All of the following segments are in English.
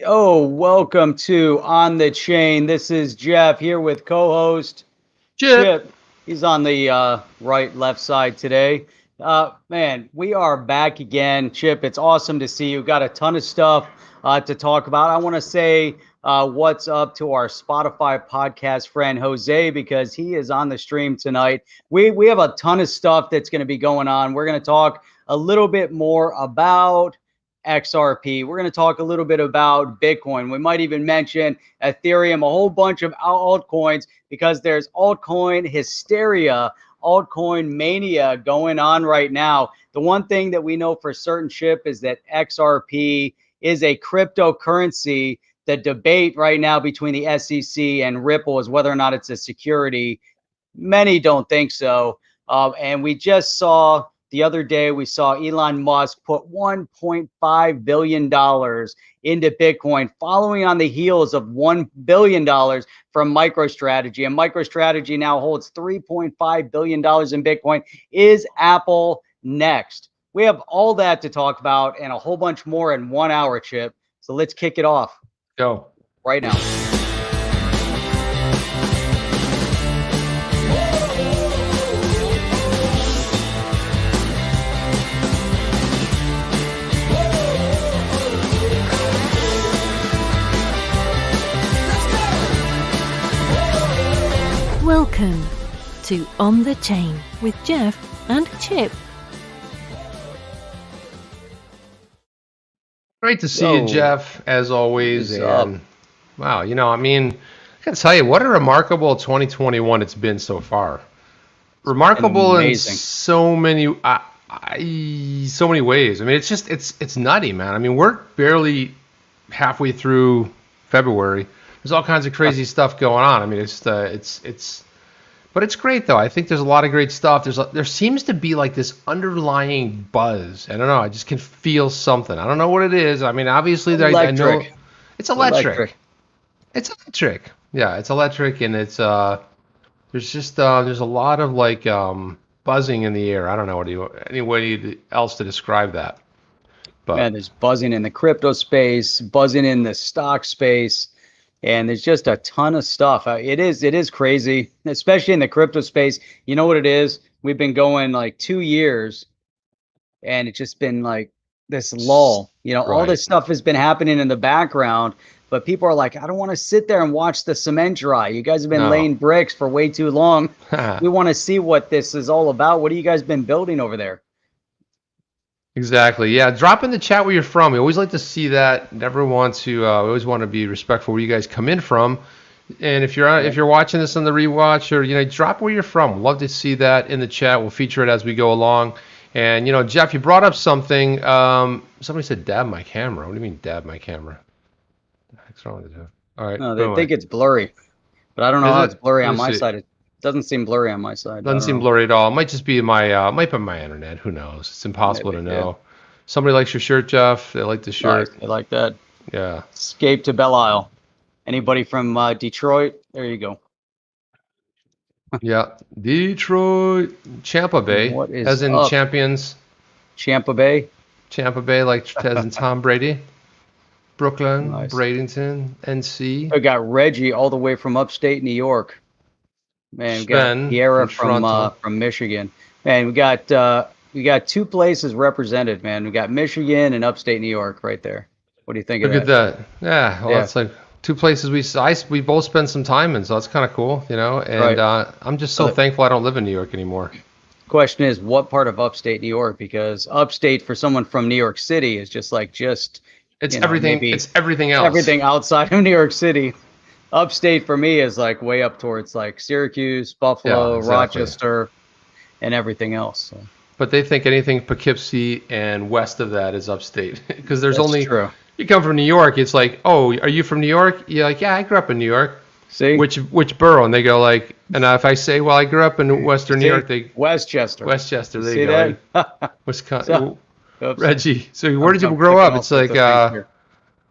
Oh, welcome to On the Chain. This is Jeff here with co-host Chip. Chip. He's on the left side today. Man, we are back again. Chip, it's awesome to see you. Got a ton of stuff to talk about. I want to say what's up to our Spotify podcast friend Jose because he is on the stream tonight. We have a ton of stuff that's going to be going on. We're going to talk a little bit more about XRP. We're going to talk a little bit about Bitcoin. We might even mention Ethereum, a whole bunch of altcoins because there's altcoin hysteria, altcoin mania going on right now. The one thing that we know for certain, Chip, is that XRP is a cryptocurrency. The debate right now between the SEC and Ripple is whether or not it's a security. Many don't think so. And we just saw the other day, we saw Elon Musk put $1.5 billion into Bitcoin, following on the heels of $1 billion from Microstrategy. And Microstrategy now holds $3.5 billion in Bitcoin. Is Apple next? We have all that to talk about and a whole bunch more in 1 hour, Chip. So let's kick it off. Go. Right now. Welcome to On the Chain with Jeff and Chip. Great to see you, Jeff, as always. And wow, I gotta tell you, what a remarkable 2021 it's been so far. Remarkable in so many ways. I mean, it's nutty, man. I mean, we're barely halfway through February. There's all kinds of crazy stuff going on. I mean, but it's great though. I think there's a lot of great stuff. There seems to be like this underlying buzz. I don't know. I just can feel something. I don't know what it is. I mean, obviously, I know it's electric. It's electric. Yeah, it's electric, and it's there's a lot of like buzzing in the air. I don't know any way else to describe that. But man, there's buzzing in the crypto space, buzzing in the stock space. And there's just a ton of stuff. It is crazy, especially in the crypto space. You know what it is? We've been going like 2 years, and it's just been like this lull. All this stuff has been happening in the background, but people are like, I don't want to sit there and watch the cement dry. You guys have been laying bricks for way too long. We want to see what this is all about. What have you guys been building over there? Exactly. Yeah. Drop in the chat where you're from. We always like to see that. Never want to. We always want to be respectful where you guys come in from. And if you're watching this on the rewatch, or drop where you're from. Love to see that in the chat. We'll feature it as we go along. And Jeff, you brought up something. Somebody said dab my camera. What do you mean dab my camera? What's wrong with it? All right. No, they think it's blurry, but I don't know how it's blurry on my side. It doesn't seem blurry on my side. Doesn't seem blurry at all. It might just be might be my internet. Who knows? It's impossible to know. Yeah. Somebody likes your shirt, Jeff. They like the shirt. Nice. They like that. Yeah. Escape to Belle Isle. Anybody from Detroit? There you go. Yeah. Detroit. Champa Bay. As in up? Champions. Champa Bay? Champa Bay, like as in Tom Brady. Brooklyn, nice. Bradenton, NC. We got Reggie all the way from upstate New York. Man, we got Pierre from Michigan. Man, we got 2 places represented, man. We got Michigan and upstate New York right there. What do you think of that? Look at that. Yeah, well, it's like 2 places we both spent some time in, so that's kind of cool, And I'm just so thankful I don't live in New York anymore. Question is, what part of upstate New York? Because upstate for someone from New York City is just it's everything. It's everything else. Everything outside of New York City. Upstate for me is like way up towards like Syracuse, Buffalo, Rochester, and everything else. So. But they think anything Poughkeepsie and west of that is upstate because there's only. True. You come from New York, it's like, oh, are you from New York? You're like, yeah, I grew up in New York. See? Which borough? And they go like, and if I say, well, I grew up in Western New York, they Westchester. There you go. Like, Wisconsin. Reggie, so where did you grow up? It's like,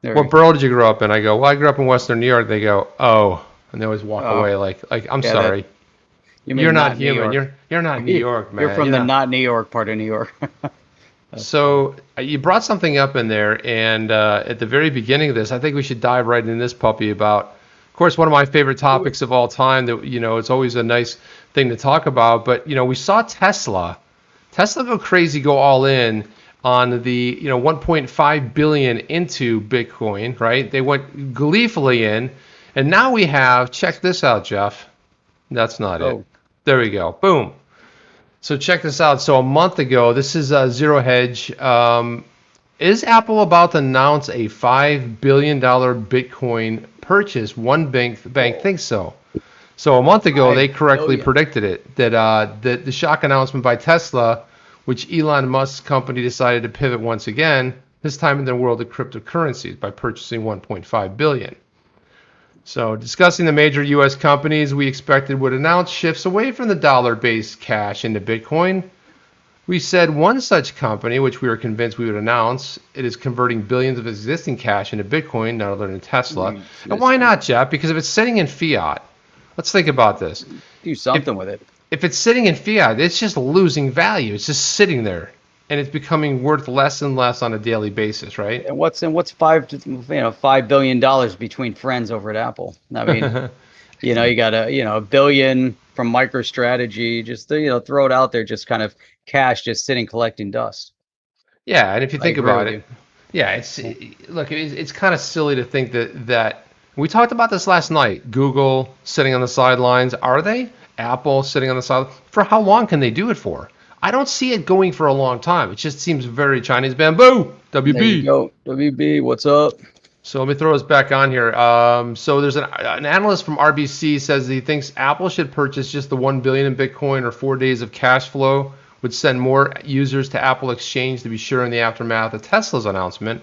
what borough did you grow up in? I go, well, I grew up in Western New York. They go, oh, and they always walk away like I'm sorry. You're not human. You're not New York, man. You're from the not New York part of New York. So you brought something up in there, and at the very beginning of this, I think we should dive right into this puppy about, of course, one of my favorite topics of all time that, it's always a nice thing to talk about. But, we saw Tesla go crazy, go all in on the, 1.5 billion into Bitcoin, right? They went gleefully in. And now we have, check this out, Jeff. That's not it. There we go. Boom. So check this out. So a month ago, this is Zero Hedge. Is Apple about to announce a $5 billion Bitcoin purchase? One bank thinks so. So a month ago, they correctly predicted it, that the shock announcement by Tesla, which Elon Musk's company decided to pivot once again, this time in the world of cryptocurrencies by purchasing 1.5 billion. So discussing the major U.S. companies we expected would announce shifts away from the dollar-based cash into Bitcoin. We said one such company, which we were convinced we would announce, it is converting billions of existing cash into Bitcoin, none other than Tesla. And why not, Jeff? Because if it's sitting in fiat, let's think about this. Do something with it. If it's sitting in fiat, it's just losing value. It's just sitting there, and it's becoming worth less and less on a daily basis, right? And what's $5 billion between friends over at Apple? I mean, you got a billion from MicroStrategy. Just throw it out there, just kind of cash, just sitting collecting dust. Yeah, and if you think about it, it's kind of silly to think that we talked about this last night. Google sitting on the sidelines, are they? Apple sitting on the sidelines. For how long can they do it for? I don't see it going for a long time. It just seems very Chinese bamboo. WB. There you go. WB, what's up? So let me throw this back on here. So there's an analyst from RBC says he thinks Apple should purchase just the 1 billion in Bitcoin, or 4 days of cash flow would send more users to Apple Exchange to be sure in the aftermath of Tesla's announcement.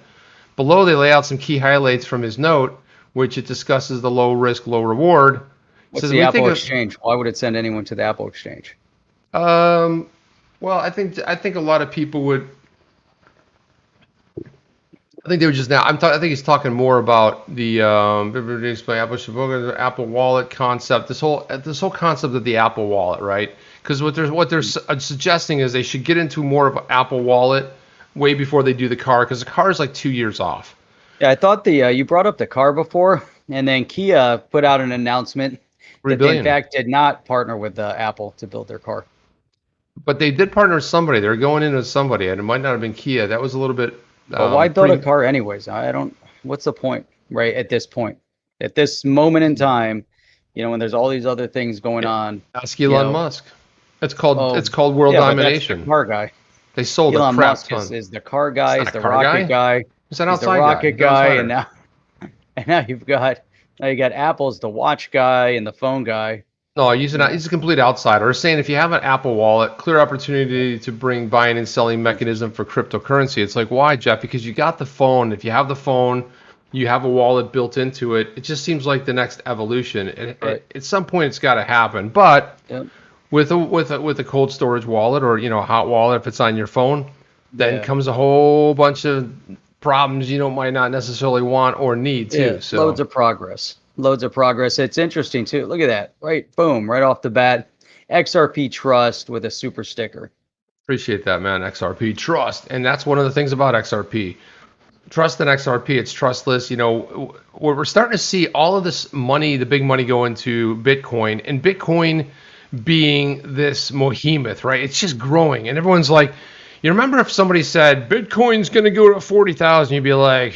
Below, they lay out some key highlights from his note, which it discusses the low risk, low reward. What's the Apple Exchange? Why would it send anyone to the Apple Exchange? Well, I think a lot of people would. I think they would just now. I think he's talking more about the Apple Wallet concept. This whole concept of the Apple Wallet, right? Because what they're suggesting is they should get into more of an Apple Wallet way before they do the car, because the car is like 2 years off. Yeah, I thought you brought up the car before, and then Kia put out an announcement that they in fact did not partner with Apple to build their car. But they did partner with somebody. They're going in with somebody, and it might not have been Kia. That was a little bit. But why build a car anyways? I don't. What's the point, right? At this point, at this moment in time, when there's all these other things going on. Ask Elon Musk. It's called world domination. That's the car guy. They sold Elon a crap Musk ton. is the car guy. He's the rocket guy. He's an outside guy. The rocket guy, and now you got Apple's the watch guy and the phone guy. No, he's a complete outsider. We're saying if you have an Apple Wallet, clear opportunity to bring buying and selling mechanism for cryptocurrency. It's like, why, Jeff? Because you got the phone. If you have the phone, you have a wallet built into it. It just seems like the next evolution. At some point, it's got to happen. But with a cold storage wallet, or a hot wallet, if it's on your phone, then comes a whole bunch of problems you might not necessarily want or need too. Yeah, so loads of progress. It's interesting too. Look at that. Right. Boom. Right off the bat. XRP Trust with a super sticker. Appreciate that, man. XRP Trust. And that's one of the things about XRP. Trust in XRP. It's trustless. We're starting to see all of this money, the big money, go into Bitcoin, and Bitcoin being this behemoth, right? It's just growing. And everyone's like, you remember if somebody said Bitcoin's going to go to 40,000, you'd be like,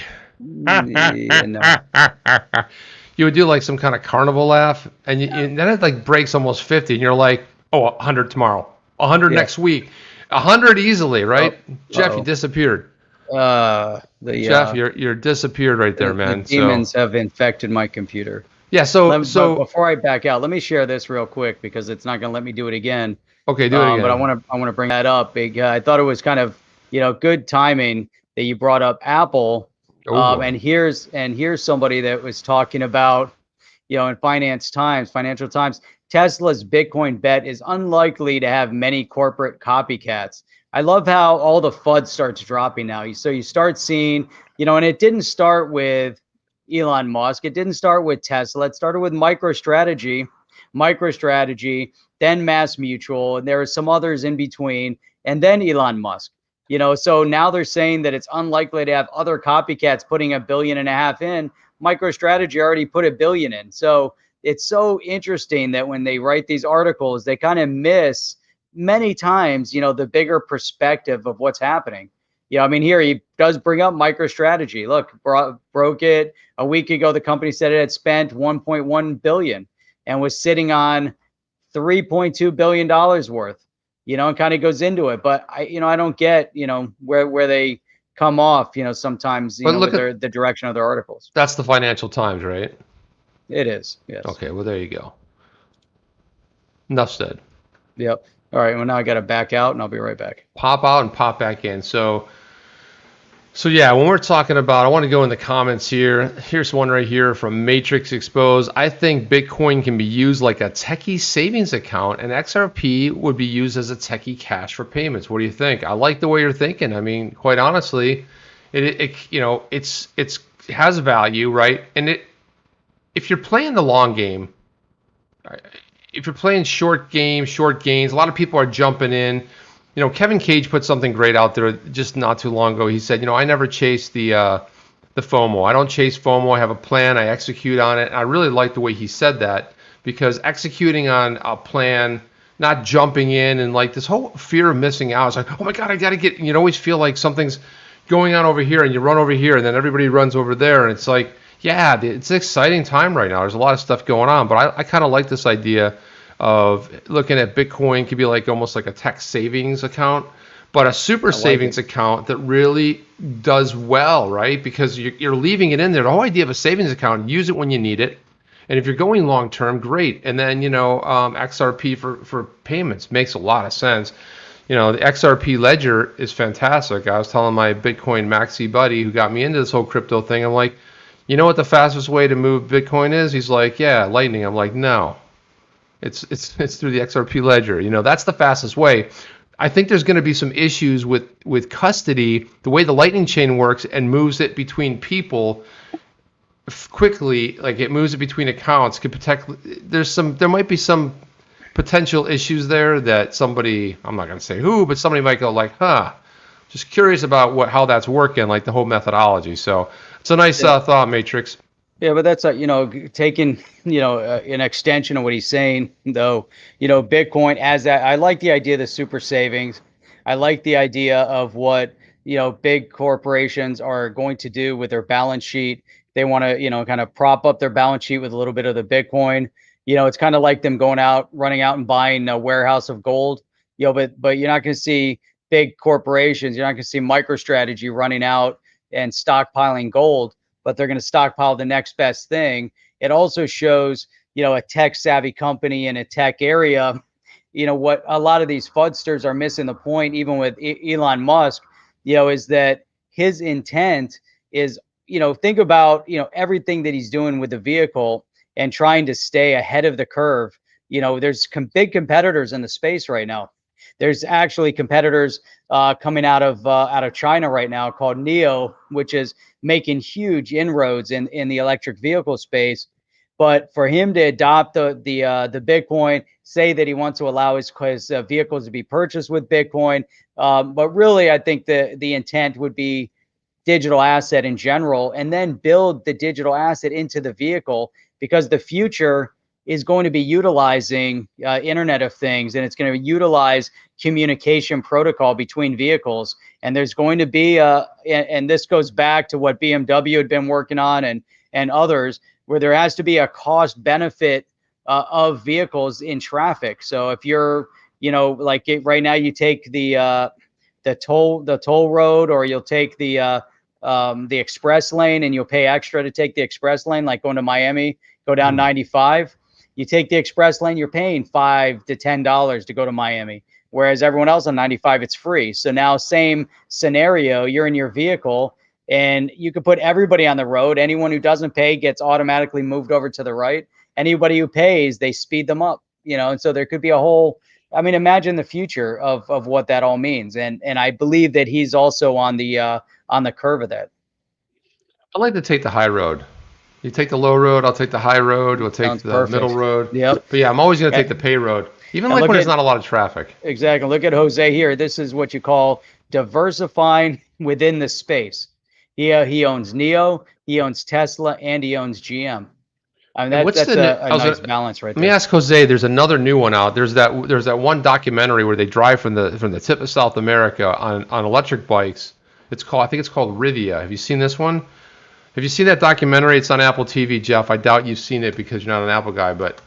you would do like some kind of carnival laugh, and then it like breaks almost 50, and you're like, 100 tomorrow, 100 next week, 100 easily, right? Jeff, you disappeared. Jeff, you're disappeared right there, man. The demons have infected my computer. Yeah, so before I back out, let me share this real quick, because it's not going to let me do it again. Okay, do it again. But I want to bring that up. I thought it was kind of good timing that you brought up Apple. And here's somebody that was talking about, in Financial Times, Tesla's Bitcoin bet is unlikely to have many corporate copycats. I love how all the FUD starts dropping now. So you start seeing, and it didn't start with Elon Musk. It didn't start with Tesla. It started with MicroStrategy, then Mass Mutual, and there are some others in between, and then Elon Musk. You know, so now they're saying that it's unlikely to have other copycats putting $1.5 billion in. MicroStrategy already put $1 billion in. So it's so interesting that when they write these articles, they kind of miss many times, you know, the bigger perspective of what's happening. Yeah, I mean, here he does bring up MicroStrategy. Look, broke it a week ago. The company said it had spent 1.1 billion and was sitting on $3.2 billion worth, you know, and kind of goes into it. But I don't get, you know, where they come off, you know, sometimes, you know, with the direction of their articles. That's the Financial Times, right? It is, yes. Okay, well, there you go. Enough said. Yep. All right, well, now I got to back out, and I'll be right back. Pop out and pop back in. So yeah, when we're talking about, I want to go in the comments here. Here's one right here from Matrix Exposed. I think Bitcoin can be used like a techie savings account, and XRP would be used as a techie cash for payments. What do you think? I like the way you're thinking. I mean, quite honestly, it you know, it has value, right? And if you're playing the long game, if you're playing short games, short gains, a lot of people are jumping in. You know, Kevin Cage put something great out there just not too long ago. He said, you know, I never chase the FOMO. I don't chase FOMO. I have a plan. I execute on it. And I really like the way he said that, because executing on a plan, not jumping in and like this whole fear of missing out. It's like, oh my God, I got to get, you always feel like something's going on over here and you run over here and then everybody runs over there. And it's like, yeah, it's an exciting time right now. There's a lot of stuff going on, but I kind of like this idea of looking at Bitcoin could be like almost like a tech savings account, but a super savings account that really does well, right? Because you're leaving it in there. The whole idea of a savings account, use it when you need it. And if you're going long term, great. And then, you know, XRP for payments makes a lot of sense. You know, the XRP ledger is fantastic. I was telling my Bitcoin maxi buddy who got me into this whole crypto thing, I'm like, you know what the fastest way to move Bitcoin is? He's like, yeah, Lightning. I'm like, no, it's through the XRP ledger. You know, that's the fastest way. I think there's going to be some issues with custody, the way the Lightning chain works and moves it between people quickly, like it moves it between accounts. Could protect. There might be some potential issues there that somebody, I'm not going to say who, but somebody might go like, just curious about how that's working, like the whole methodology. So it's a nice thought, Matrix. Yeah, but that's you know, taking, you know, an extension of what he's saying, though. You know, Bitcoin as that, I like the idea of the super savings. I like the idea of what, you know, big corporations are going to do with their balance sheet. They want to, you know, kind of prop up their balance sheet with a little bit of the Bitcoin. You know, it's kind of like them running out and buying a warehouse of gold. You know, but you're not going to see big corporations. You're not going to see MicroStrategy running out and stockpiling gold, but they're going to stockpile the next best thing. It also shows, you know, a tech savvy company in a tech area. You know, what a lot of these fudsters are missing the point, even with Elon Musk, you know, is that his intent is, you know, think about, you know, everything that he's doing with the vehicle and trying to stay ahead of the curve. You know, there's big competitors in the space right now. There's actually competitors coming out of China right now called NIO, which is making huge inroads in the electric vehicle space. But for him to adopt the Bitcoin, say that he wants to allow his vehicles to be purchased with Bitcoin, but really I think the intent would be digital asset in general, and then build the digital asset into the vehicle, because the future is going to be utilizing Internet of Things, and it's going to utilize communication protocol between vehicles. And there's going to be and this goes back to what BMW had been working on and others, where there has to be a cost benefit of vehicles in traffic. So if you're, you know, like right now, you take the toll road, or you'll take the express lane, and you'll pay extra to take the express lane, like going to Miami, go down 95. You take the express lane, you're paying $5 to $10 to go to Miami, whereas everyone else on 95, it's free. So now, same scenario, you're in your vehicle and you could put everybody on the road. Anyone who doesn't pay gets automatically moved over to the right. Anybody who pays, they speed them up, you know. And so there could be a whole, I mean, imagine the future of what that all means. And I believe that he's also on the curve of that. I like to take the high road. You take the low road, I'll take the high road. We'll take Sounds the perfect. middle road. Yep. But yeah, I'm always going to take the pay road. Even like when there's not a lot of traffic. Exactly. Look at Jose here. This is what you call diversifying within the space. He owns NEO, he owns Tesla, and he owns GM. I mean, that's a nice balance right there. Let me ask Jose. There's another new one out. There's that one documentary where they drive from the tip of South America on electric bikes. I think it's called Rivia. Have you seen this one? Have you seen that documentary? It's on Apple TV, Jeff. I doubt you've seen it because you're not an Apple guy, but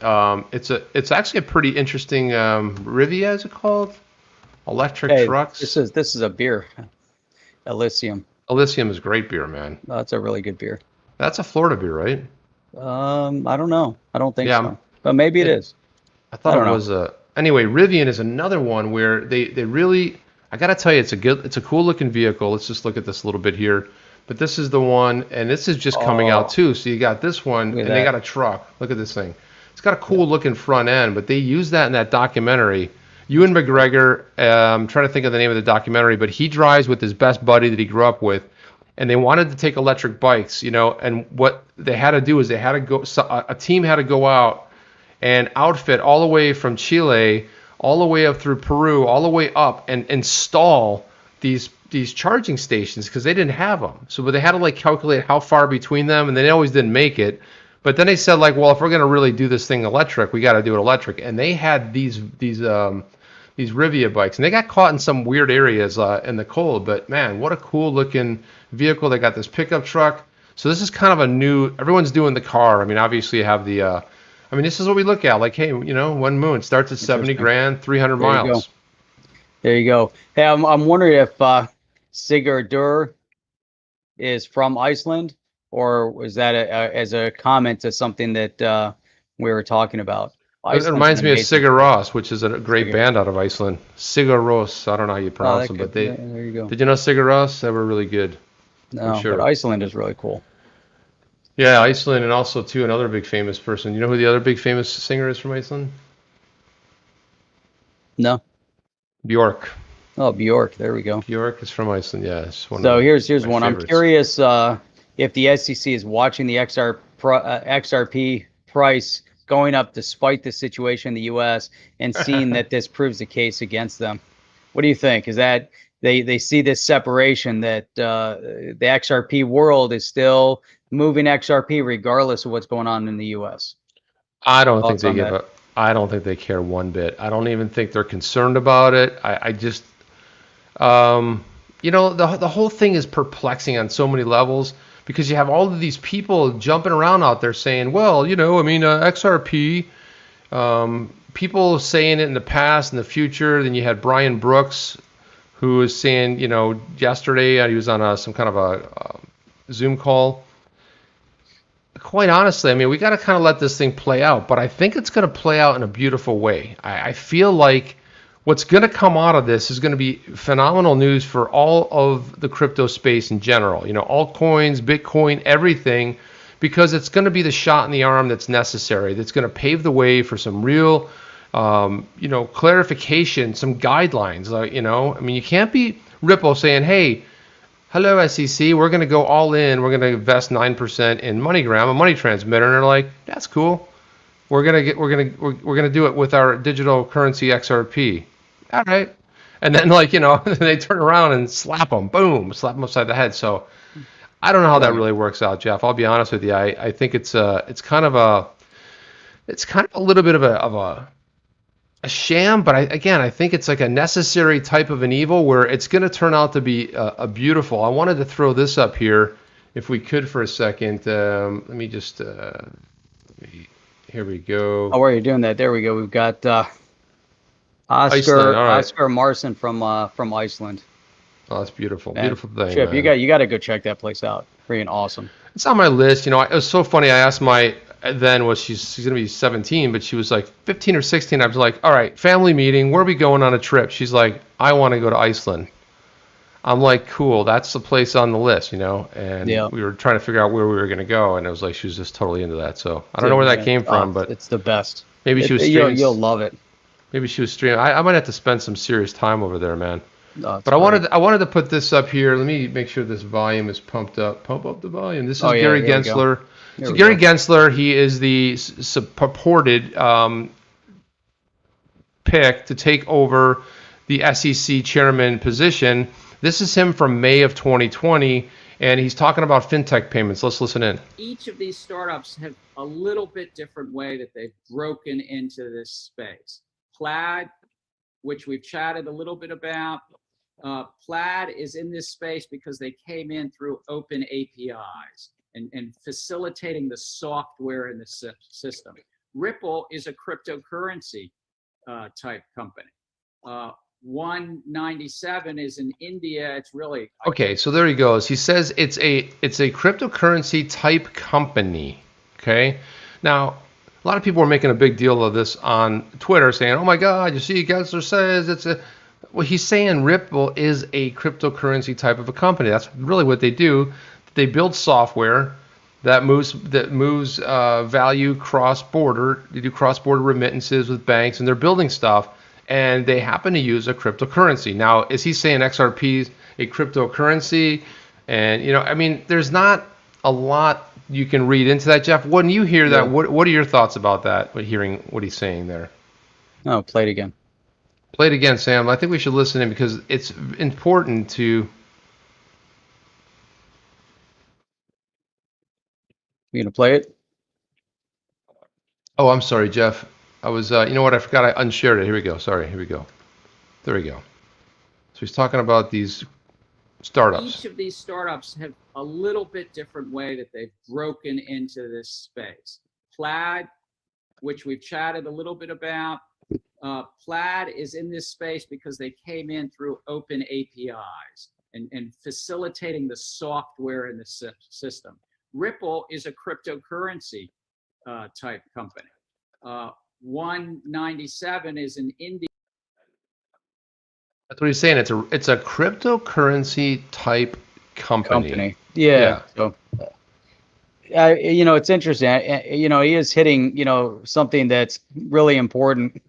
it's actually a pretty interesting Rivia. Is it called? Electric trucks. This is a beer. Elysium. Elysium is great beer, man. That's a really good beer. That's a Florida beer, right? I don't know. I don't think so. But maybe it is. I thought it was anyway, Rivian is another one where they really, I got to tell you, it's a cool looking vehicle. Let's just look at this a little bit here. But this is the one, and this is just coming out too. So you got this one, and they got a truck. Look at this thing. It's got a cool looking front end, but they use that in that documentary. Ewan McGregor, I'm trying to think of the name of the documentary, but he drives with his best buddy that he grew up with. And they wanted to take electric bikes, and what they had to do is a team had to go out and outfit all the way from Chile, all the way up through Peru, all the way up and install these charging stations because they didn't have them. So they had to calculate how far between them, and they always didn't make it. But then they said well, if we're going to really do this thing electric, we got to do it electric. And they had these Rivia bikes, and they got caught in some weird areas in the cold. But man, what a cool looking vehicle. They got this pickup truck. So this is kind of a new, everyone's doing the car. I mean, obviously you have this is what we look at. Hey, one moon starts at 70 grand, 300 miles. There you go. Hey, I'm wondering if Sigurdur is from Iceland, or was that as a comment to something that we were talking about? It reminds me of Sigur Rós, which is a great band out of Iceland. Sigur Rós, I don't know how you pronounce them, but there you go. Did you know Sigur Rós? They were really good. No, sure. But Iceland is really cool. Yeah, Iceland, and also too another big famous person. You know who the other big famous singer is from Iceland? No. Bjork. Oh, Bjork. There we go. Bjork is from Iceland. Yeah, it's one. So here's one. Favorites. I'm curious if the SEC is watching the XRP price going up despite the situation in the U.S. and seeing that this proves the case against them. What do you think? Is that they see this separation that the XRP world is still moving XRP regardless of what's going on in the U.S.? I don't think they give up. I don't think they care one bit. I don't even think they're concerned about it. I just, the whole thing is perplexing on so many levels because you have all of these people jumping around out there saying, well, XRP, people saying it in the past and the future. Then you had Brian Brooks, who was saying, yesterday he was on some kind of a Zoom call. Quite honestly, we got to kind of let this thing play out, but I think it's going to play out in a beautiful way. I feel like what's going to come out of this is going to be phenomenal news for all of the crypto space in general. Altcoins, Bitcoin, everything, because it's going to be the shot in the arm that's necessary. That's going to pave the way for some real, clarification, some guidelines. You can't be Ripple saying, "Hey, hello SEC, we're going to go all in. We're going to invest 9% in MoneyGram, a money transmitter." And they're like, "That's cool. We're going to do it with our digital currency XRP." All right. And then they turn around and slap them upside the head. So I don't know how that really works out, Jeff. I'll be honest with you. I think it's kind of a little bit of a sham, but I think it's like a necessary type of an evil where it's going to turn out to be a beautiful. I wanted to throw this up here, if we could, for a second. Let me just. Here we go. Oh, where are you doing that? There we go. We've got Oscar Marson from Iceland. Oh, that's beautiful. Man, beautiful thing. Chip, you got to go check that place out. Freaking awesome. It's on my list. It was so funny. I asked she's going to be 17, but she was like 15 or 16. I was like, all right, family meeting. Where are we going on a trip? She's like, I want to go to Iceland. I'm like, cool. That's the place on the list, And we were trying to figure out where we were going to go, and it was like she was just totally into that. So I don't know where that came from, but it's the best. Maybe she was streaming. You'll love it. Maybe she was streaming. I might have to spend some serious time over there, man. But I wanted to put this up here. Let me make sure this volume is pumped up. Pump up the volume. This is Gary Gensler. So Gary Gensler, he is the purported pick to take over the SEC chairman position. This is him from May of 2020, and he's talking about fintech payments. Let's listen in. Each of these startups have a little bit different way that they've broken into this space. Plaid, which we've chatted a little bit about, Plaid is in this space because they came in through open APIs and facilitating the software in the system. Ripple is a cryptocurrency type company. 197 is in India. It's really okay. So there he goes. He says it's a cryptocurrency type company. Okay. Now a lot of people are making a big deal of this on Twitter, saying, "Oh my God, you see, Gensler says it's a." Well, he's saying Ripple is a cryptocurrency type of a company. That's really what they do. They build software that moves value cross border. They do cross border remittances with banks, and they're building stuff. And they happen to use a cryptocurrency. Now, is he saying XRP is a cryptocurrency? And, you know, I mean, there's not a lot you can read into that, Jeff. When you hear that, what are your thoughts about that, hearing what he's saying there? No, play it again. Play it again, Sam. I think we should listen in because it's important to... You going to play it? Oh, I'm sorry, Jeff. I was, you know what? I forgot I unshared it. Here we go. Sorry. Here we go. There we go. So he's talking about these startups. Each of these startups have a little bit different way that they've broken into this space. Plaid, which we've chatted a little bit about, Plaid is in this space because they came in through open APIs and facilitating the software in the system. Ripple is a cryptocurrency type company. 197 is in India. That's what he's saying. It's a cryptocurrency type company. Yeah. So, you know, it's interesting. You know, he is hitting, you know, something that's really important.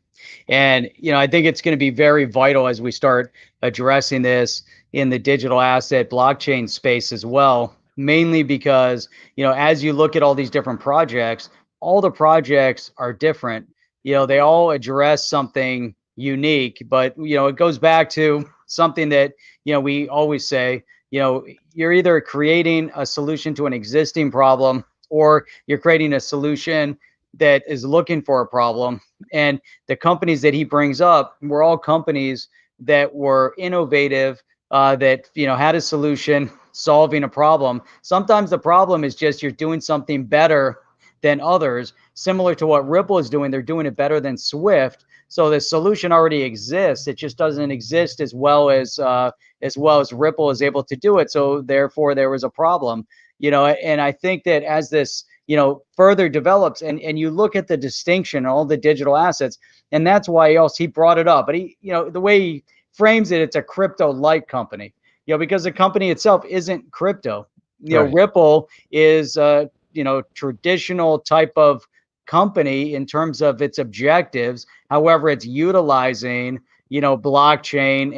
And, you know, I think it's going to be very vital as we start addressing this in the digital asset blockchain space as well, mainly because, you know, as you look at all these different projects, all the projects are different. You know, they all address something unique, but, you know, it goes back to something that, you know, we always say, you know, you're either creating a solution to an existing problem or you're creating a solution that is looking for a problem. And the companies that he brings up were all companies that were innovative, that, you know, had a solution solving a problem. Sometimes the problem is just you're doing something better than others, similar to what Ripple is doing. They're doing it better than Swift. So the solution already exists. It just doesn't exist as well as Ripple is able to do it. So therefore there was a problem, you know, and I think that as this, you know, further develops and you look at the distinction, all the digital assets, and that's why he brought it up. But he, you know, the way he frames it, it's a crypto-like company, you know, because the company itself isn't crypto. You know, Ripple is you know, traditional type of company in terms of its objectives. However, it's utilizing, you know, blockchain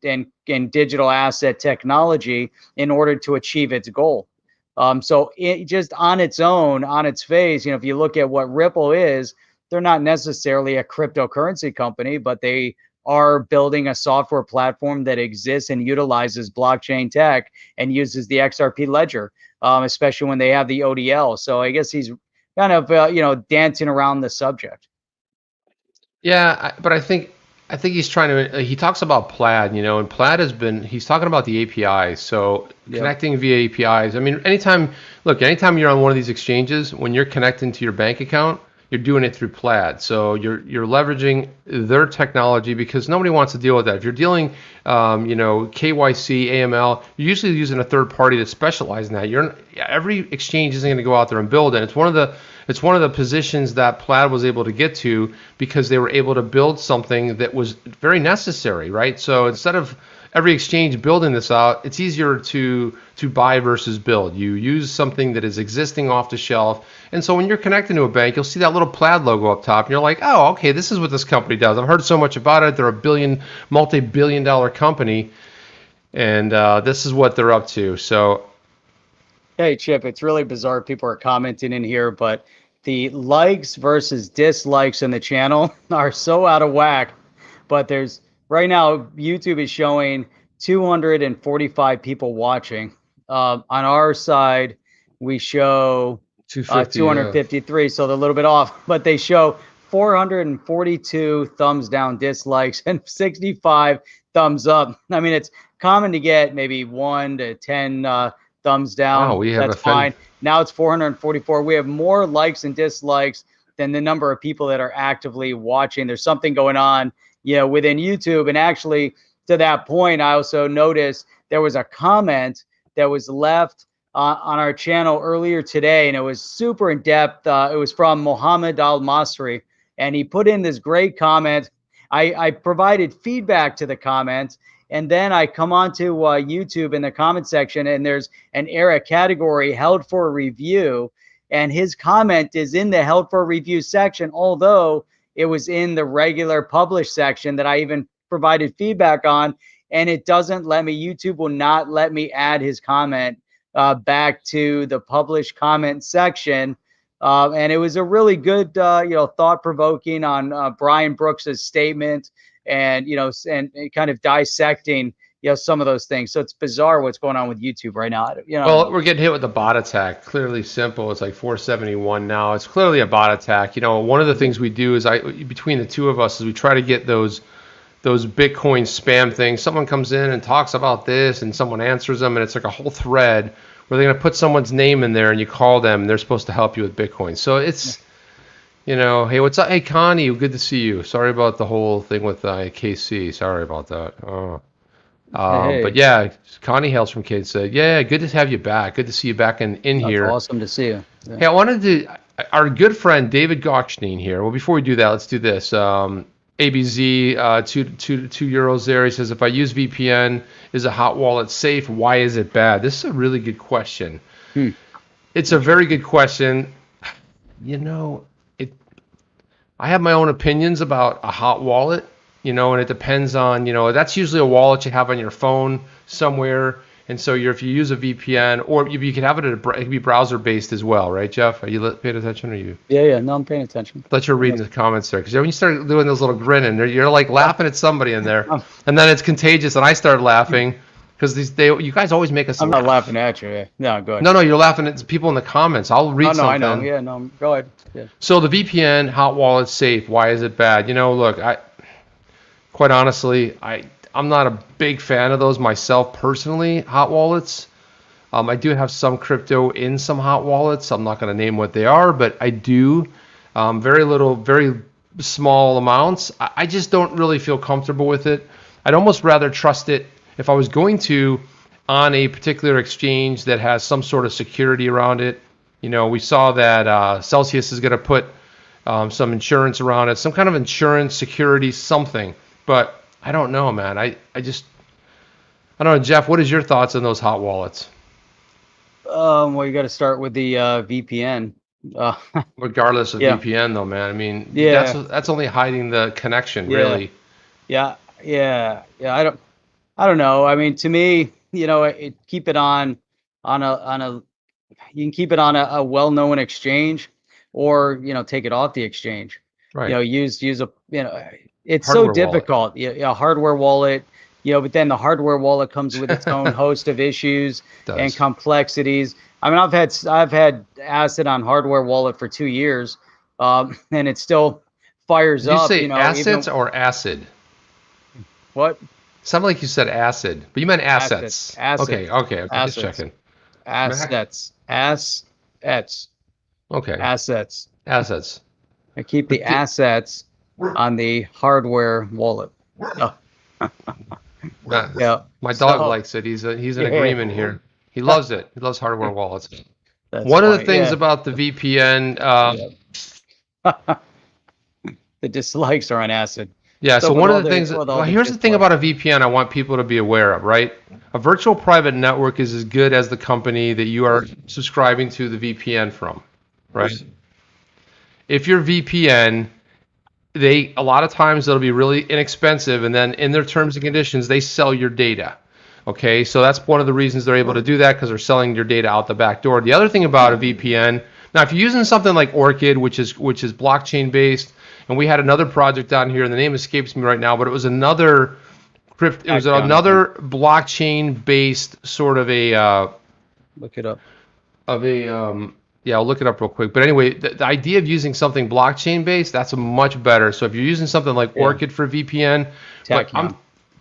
and digital asset technology in order to achieve its goal. So it just on its own, on its face, you know, if you look at what Ripple is, they're not necessarily a cryptocurrency company, but they are building a software platform that exists and utilizes blockchain tech and uses the XRP ledger, especially when they have the ODL. So I guess he's kind of, you know, dancing around the subject. Yeah, but I think he's trying to, he talks about Plaid, you know, and Plaid he's talking about the APIs. So connecting via APIs. I mean, anytime you're on one of these exchanges, when you're connecting to your bank account, you're doing it through Plaid. So you're leveraging their technology because nobody wants to deal with that. If you're dealing, you know, KYC, AML, you're usually using a third party that specializes in that. Every exchange isn't going to go out there and build it. It's one of the positions that Plaid was able to get to because they were able to build something that was very necessary, right? So instead of every exchange building this out, it's easier to buy versus build. You use something that is existing off the shelf. And so when you're connecting to a bank, you'll see that little Plaid logo up top and you're like, oh, okay, this is what this company does. I've heard so much about it. They're a multi-billion dollar company, and this is what they're up to. So hey, Chip, it's really bizarre. People are commenting in here, but the likes versus dislikes in the channel are so out of whack. But there's right now, YouTube is showing 245 people watching. On our side, we show 253, so they're a little bit off, but they show 442 thumbs down dislikes and 65 thumbs up. I mean, it's common to get maybe 1 to 10 thumbs down. Wow, that's fine. Now it's 444. We have more likes and dislikes than the number of people that are actively watching. There's something going on, within YouTube. And actually, to that point, I also noticed there was a comment that was left on our channel earlier today, and it was super in depth. It was from Mohammed Al Masri, and he put in this great comment. I provided feedback to the comment, and then I come onto YouTube in the comment section, and there's an area category held for review, and his comment is in the held for review section, although it was in the regular published section that I even provided feedback on, and it doesn't let me. YouTube will not let me add his comment back to the published comment section. And it was a really good, thought-provoking on Brian Brooks's statement, and and kind of dissecting some of those things. So it's bizarre what's going on with YouTube right now. Well, we're getting hit with a bot attack. Clearly simple. It's like 471 now. It's clearly a bot attack. One of the things we do is between the two of us is we try to get those Bitcoin spam things. Someone comes in and talks about this, and someone answers them, and it's like a whole thread where they're going to put someone's name in there, and you call them, and they're supposed to help you with Bitcoin. So it's, hey, what's up? Hey, Connie, good to see you. Sorry about the whole thing with KC. Sorry about that. Hey. But yeah, Connie hails from Kate, said, yeah, good to have you back. Good to see you back in here. Awesome to see you. Yeah. Hey, I wanted to, our good friend David Gochstein here. Well, before we do that, let's do this. ABZ, €2 there. He says, if I use VPN, is a hot wallet safe? Why is it bad? This is a really good question. It's a very good question. I have my own opinions about a hot wallet, and it depends on, that's usually a wallet you have on your phone somewhere. And so if you use a VPN, or you could have it it could be browser based as well, right, Jeff? Are you paying attention, or you? Yeah. No, I'm paying attention. Let you reading the comments there, because when you start doing those little grinning, you're like laughing at somebody in there, and then it's contagious, and I start laughing because you guys always make us. I'm not laughing at you. Yeah. No, go ahead. No, you're laughing at people in the comments. I'll read something. No, I know. Yeah, no, go ahead. Yeah. So the VPN hot wallet safe. Why is it bad? Look, quite honestly, I'm not a big fan of those myself personally, hot wallets. I do have some crypto in some hot wallets. I'm not going to name what they are, but I do. Very small amounts. I just don't really feel comfortable with it. I'd almost rather trust it if I was going to on a particular exchange that has some sort of security around it. We saw that Celsius is going to put some insurance around it, some kind of insurance, security, something. But I don't know, man. I don't know, Jeff. What is your thoughts on those hot wallets? Well, you got to start with the VPN. Regardless of VPN, though, man. I mean, that's only hiding the connection, really. Yeah. I don't know. I mean, to me, keep it on a. You can keep it on a well-known exchange, or take it off the exchange. Right. Use a It's hardware so difficult. A hardware wallet, but then the hardware wallet comes with its own host of issues and complexities. I mean, I've had ACID on hardware wallet for 2 years, and it still fires up. Did you say assets or acid? What? Sounded like you said acid, but you meant assets. Okay. Just checking. Assets. Okay. Assets. I keep the assets on the hardware wallet. Yeah. My dog likes it. He's in agreement here. He loves it. He loves hardware wallets. One of the things about the VPN, the dislikes are on ACID. Yeah, so one of the things, here's the thing about a VPN I want people to be aware of, right? A virtual private network is as good as the company that you are subscribing to the VPN from, right? If your VPN, a lot of times it'll be really inexpensive, and then in their terms and conditions, they sell your data. Okay, so that's one of the reasons they're able to do that, because they're selling your data out the back door. The other thing about a VPN, Now, if you're using something like Orchid, which is blockchain based, and we had another project down here, and the name escapes me right now, but it was another blockchain based sort of a look it up. Yeah, I'll look it up real quick. But anyway, the idea of using something blockchain based, that's a much better. So if you're using something like Orchid for VPN,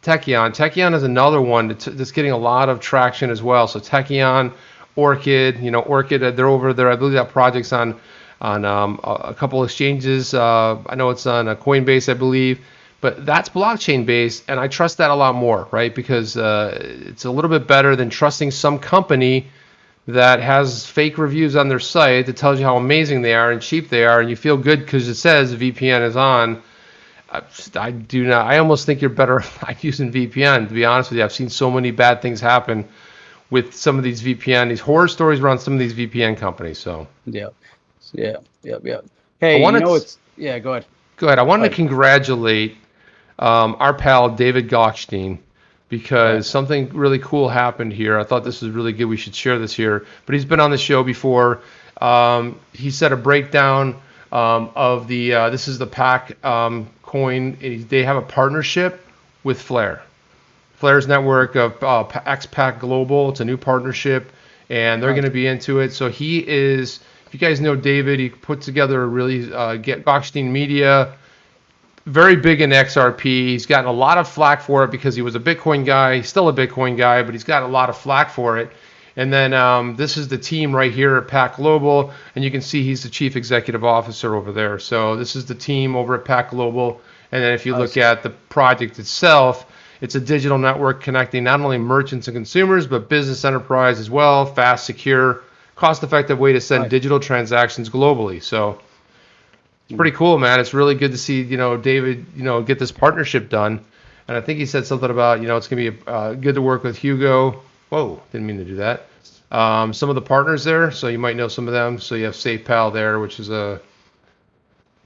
Techion is another one that's getting a lot of traction as well. So Techion, Orchid, Orchid, they're over there. I believe that project's on a couple exchanges. I know it's on Coinbase, I believe. But that's blockchain based, and I trust that a lot more, right? Because it's a little bit better than trusting some company that has fake reviews on their site that tells you how amazing they are and cheap they are, and you feel good because it says VPN is on. I do not. I almost think you're better off using VPN. To be honest with you, I've seen so many bad things happen with some of these VPN, these horror stories around some of these VPN companies. So yeah. Hey, go ahead. Go ahead. I wanted to congratulate our pal David Gokhshtein, because something really cool happened here. I thought this was really good. We should share this here. But he's been on the show before. He said a breakdown of the, this is the PAC coin. They have a partnership with Flare. Flare's network of XPAC Global. It's a new partnership, and they're going to be into it. So he is, if you guys know David, he put together a really, Gokhshtein Media, very big in XRP. He's gotten a lot of flack for it because he was a Bitcoin guy. He's still a Bitcoin guy, but he's got a lot of flack for it. And then this is the team right here at PAC Global, and you can see he's the chief executive officer over there. So this is the team over at PAC Global. And then if you look at the project itself, it's a digital network connecting not only merchants and consumers, but business enterprise as well. Fast, secure, cost-effective way to send digital transactions globally. So it's pretty cool, man. It's really good to see, David, get this partnership done. And I think he said something about, it's going to be good to work with Hugo. Whoa, didn't mean to do that. Some of the partners there, so you might know some of them. So you have SafePal there, which is a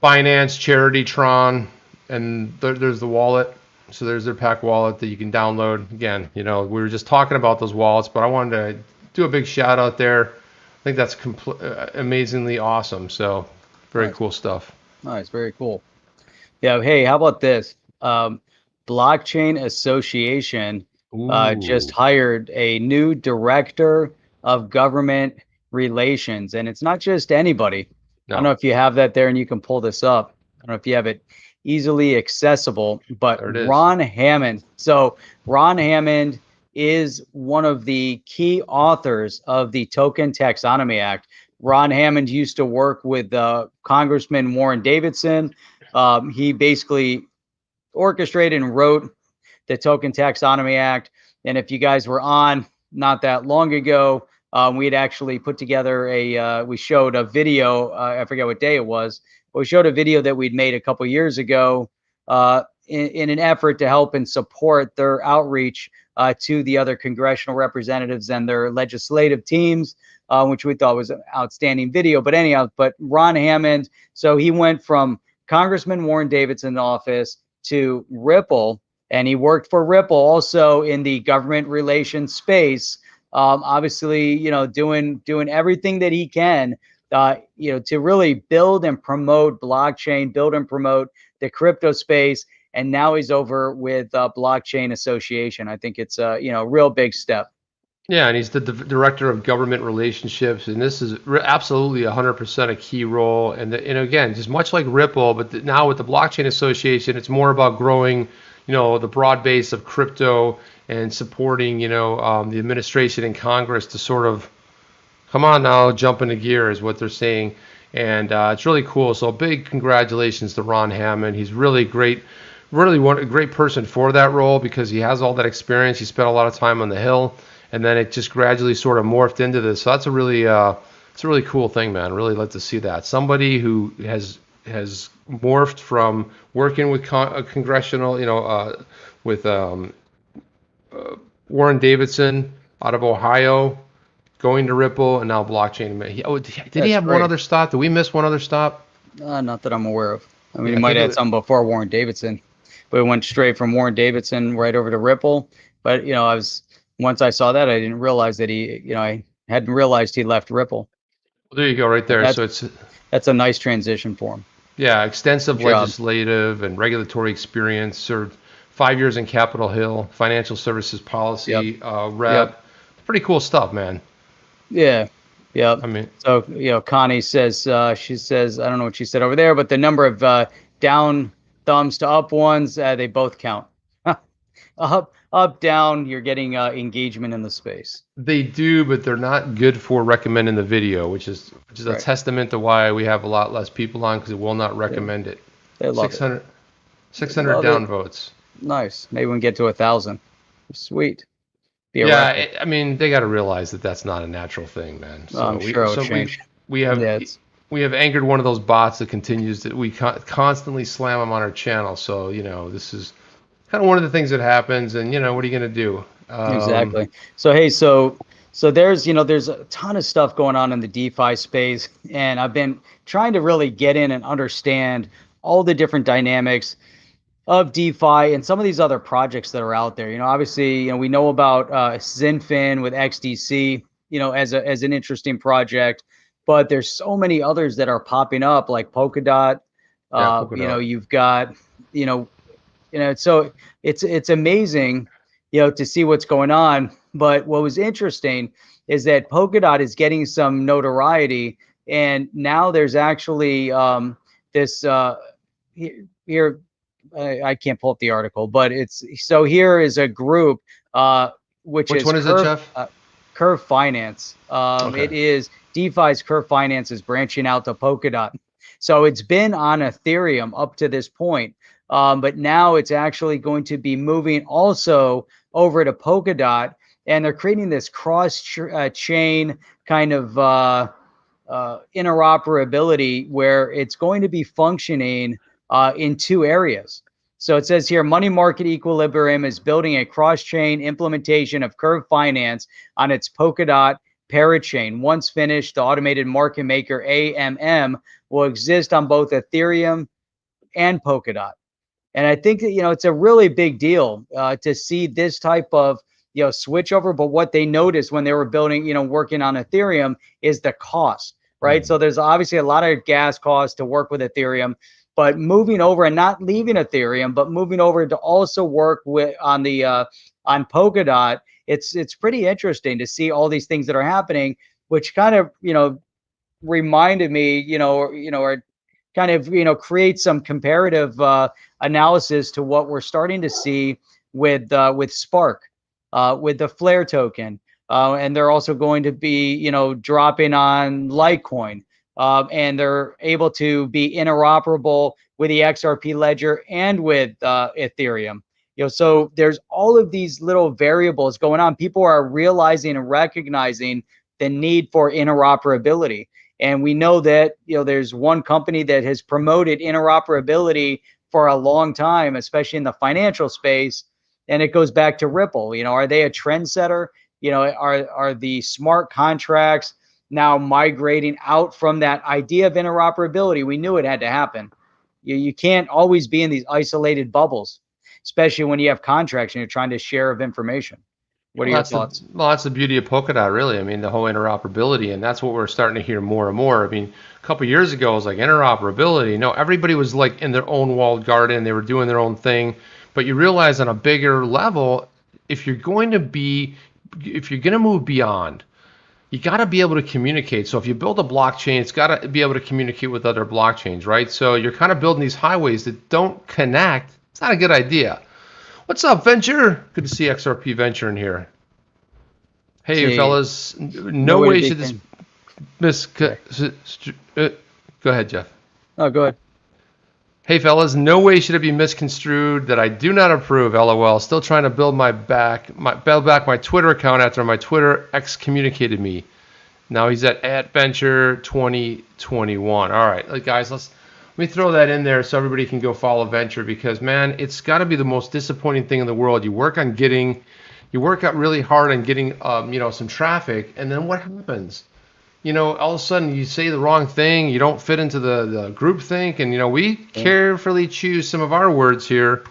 Binance, Charity, Tron, and there's the wallet. So there's their PAC wallet that you can download. Again, we were just talking about those wallets, but I wanted to do a big shout out there. I think that's amazingly awesome. So very cool stuff. Nice, very cool. Yeah, hey, how about this? Blockchain Association just hired a new director of government relations, and it's not just anybody. No. I don't know if you have that there and you can pull this up. I don't know if you have it easily accessible, but Ron Hammond. So Ron Hammond is one of the key authors of the Token Taxonomy Act. Ron Hammond used to work with Congressman Warren Davidson. He basically orchestrated and wrote the Token Taxonomy Act. And if you guys were on not that long ago, we had actually put together we showed a video, I forget what day it was, but we showed a video that we'd made a couple years ago in an effort to help and support their outreach to the other congressional representatives and their legislative teams, which we thought was an outstanding video. But anyhow, Ron Hammond, so he went from Congressman Warren Davidson's office to Ripple, and he worked for Ripple also in the government relations space. Obviously, doing everything that he can, to really build and promote blockchain, build and promote the crypto space. And now he's over with Blockchain Association. I think it's a real big step. Yeah, and he's the director of government relationships, and this is absolutely 100% a key role. And again, just much like Ripple, but now with the Blockchain Association, it's more about growing, the broad base of crypto and supporting, the administration and Congress to sort of come on now, jump into gear is what they're saying, and it's really cool. So big congratulations to Ron Hammond. He's really great. Really a great person for that role because he has all that experience. He spent a lot of time on the Hill, and then it just gradually sort of morphed into this. So that's a really cool thing, man. Really like to see that. Somebody who has morphed from working with congressional, with Warren Davidson out of Ohio, going to Ripple, and now blockchain. Did he have one other stop? Did we miss one other stop? Not that I'm aware of. I mean, he might have had some before Warren Davidson. But it went straight from Warren Davidson right over to Ripple. But once I saw that, I didn't realize that I hadn't realized he left Ripple. Well, there you go, right there. So that's a nice transition for him. Yeah, extensive legislative and regulatory experience. Served 5 years in Capitol Hill, financial services policy rep. Pretty cool stuff, man. Yeah. Yeah. I mean, so Connie says she says, I don't know what she said over there, but the number of down thumbs to up ones, they both count. Up, down, you're getting engagement in the space. They do, but they're not good for recommending the video, which is a testament to why we have a lot less people on, because it will not recommend it. They love 600 down votes. Nice. Maybe we can get to 1,000. Sweet. Yeah, I mean, they got to realize that that's not a natural thing, man. So I'm sure it'll change. We have angered one of those bots that continues that we constantly slam them on our channel. So this is kind of one of the things that happens, and what are you going to do? Exactly. So hey, so there's there's a ton of stuff going on in the DeFi space, and I've been trying to really get in and understand all the different dynamics of DeFi and some of these other projects that are out there. Obviously, we know about Zinfin with XDC, as an interesting project, but there's so many others that are popping up, like Polkadot. Polkadot. You've got, so it's amazing, to see what's going on. But what was interesting is that Polkadot is getting some notoriety, and now there's actually this here. I can't pull up the article, but here is a group which one is Curve, it, Jeff? Curve Finance. Okay. It is DeFi's Curve Finance is branching out to Polkadot. So it's been on Ethereum up to this point, but now it's actually going to be moving also over to Polkadot, and they're creating this cross-chain kind of interoperability where it's going to be functioning in two areas. So it says here, Money Market Equilibrium is building a cross-chain implementation of Curve Finance on its Polkadot parachain. Once finished, the automated market maker AMM will exist on both Ethereum and Polkadot. And I think that, it's a really big deal to see this type of, switch over. But what they noticed when they were building, working on Ethereum is the cost, right? Mm-hmm. So there's obviously a lot of gas costs to work with Ethereum. But moving over and not leaving Ethereum, but moving over to also work with on Polkadot, it's pretty interesting to see all these things that are happening, which kind of reminded me, or kind of create some comparative analysis to what we're starting to see with Spark, with the Flare token, and they're also going to be dropping on Litecoin. And they're able to be interoperable with the XRP ledger and with Ethereum. So there's all of these little variables going on. People are realizing and recognizing the need for interoperability. And we know that, there's one company that has promoted interoperability for a long time, especially in the financial space. And it goes back to Ripple. Are they a trendsetter? Are the smart contracts now migrating out from that idea of interoperability? We knew it had to happen. You can't always be in these isolated bubbles, especially when you have contracts and you're trying to share of information. What are your thoughts? That's the beauty of Polkadot, really. I mean, the whole interoperability, and that's what we're starting to hear more and more. I mean, a couple of years ago, it was like interoperability. No, everybody was like in their own walled garden. They were doing their own thing. But you realize on a bigger level, if you're going to move beyond, you got to be able to communicate. So if you build a blockchain, it's got to be able to communicate with other blockchains, right? So you're kind of building these highways that don't connect. It's not a good idea. What's up, Venture? Good to see XRP Venture in here. Hey, fellas. No way should this go ahead, Jeff. Oh, go ahead. Hey, fellas. No way should it be misconstrued that I do not approve. LOL. Still trying to build back my Twitter account after my Twitter excommunicated me. Now he's at Venture 2021. All right, guys. Let me throw that in there so everybody can go follow Venture, because, man, it's got to be the most disappointing thing in the world. You work out really hard on getting, some traffic, and then what happens? All of a sudden you say the wrong thing, you don't fit into the group think, and, we carefully choose some of our words here.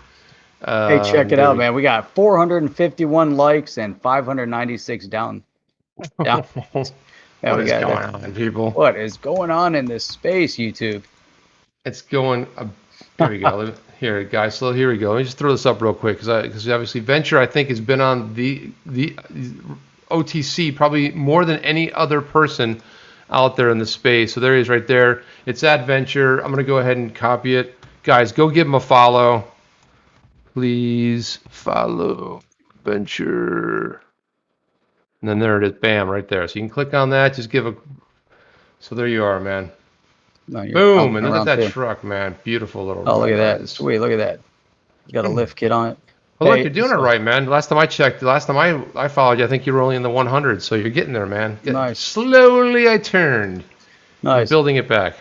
Hey, check it out, man. We got 451 likes and 596 down. Yeah. What is going on, people? What is going on in this space, YouTube? It's going. Here we go. Here, guys. So here we go. Let me just throw this up real quick because obviously Venture, I think, has been on the OTC probably more than any other person out there in the space. So there he is right there. It's at Venture. I'm gonna go ahead and copy it. Guys, go give him a follow. Please follow Venture. And then there it is, bam, right there. So you can click on that, just give a, so there you are, man. No, boom, and look at that too. Truck, man. Beautiful little. Oh, look at that. Sweet, look at that. You got a lift kit on it. Well, look, you're doing it right, man. Last time I checked, last time I followed you, I think you were only in the 100, so you're getting there, man. Nice. Slowly I turned. Nice. Building it back.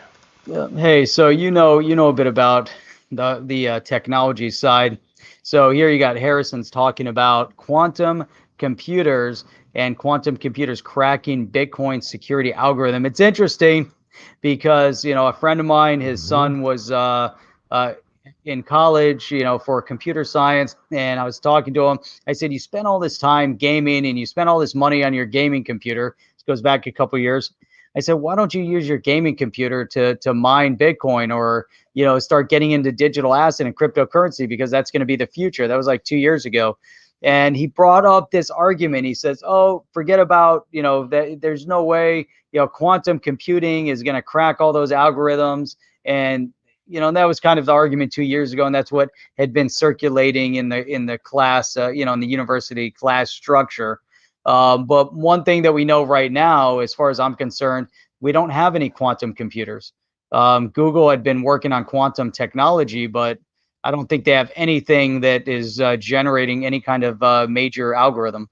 Hey, so you know a bit about the technology side. So here you got Harrison's talking about quantum computers and quantum computers cracking Bitcoin security algorithm. It's interesting because, a friend of mine, his son was in college, for computer science. And I was talking to him. I said, you spent all this time gaming and you spent all this money on your gaming computer. This goes back a couple of years. I said, why don't you use your gaming computer to mine Bitcoin or, start getting into digital asset and cryptocurrency, because that's going to be the future. That was like 2 years ago. And he brought up this argument. He says, oh, forget about, that there's no way, quantum computing is going to crack all those algorithms. And, that was kind of the argument 2 years ago. And that's what had been circulating in the class, in the university class structure. But one thing that we know right now, as far as I'm concerned, we don't have any quantum computers. Google had been working on quantum technology, but I don't think they have anything that is generating any kind of major algorithm.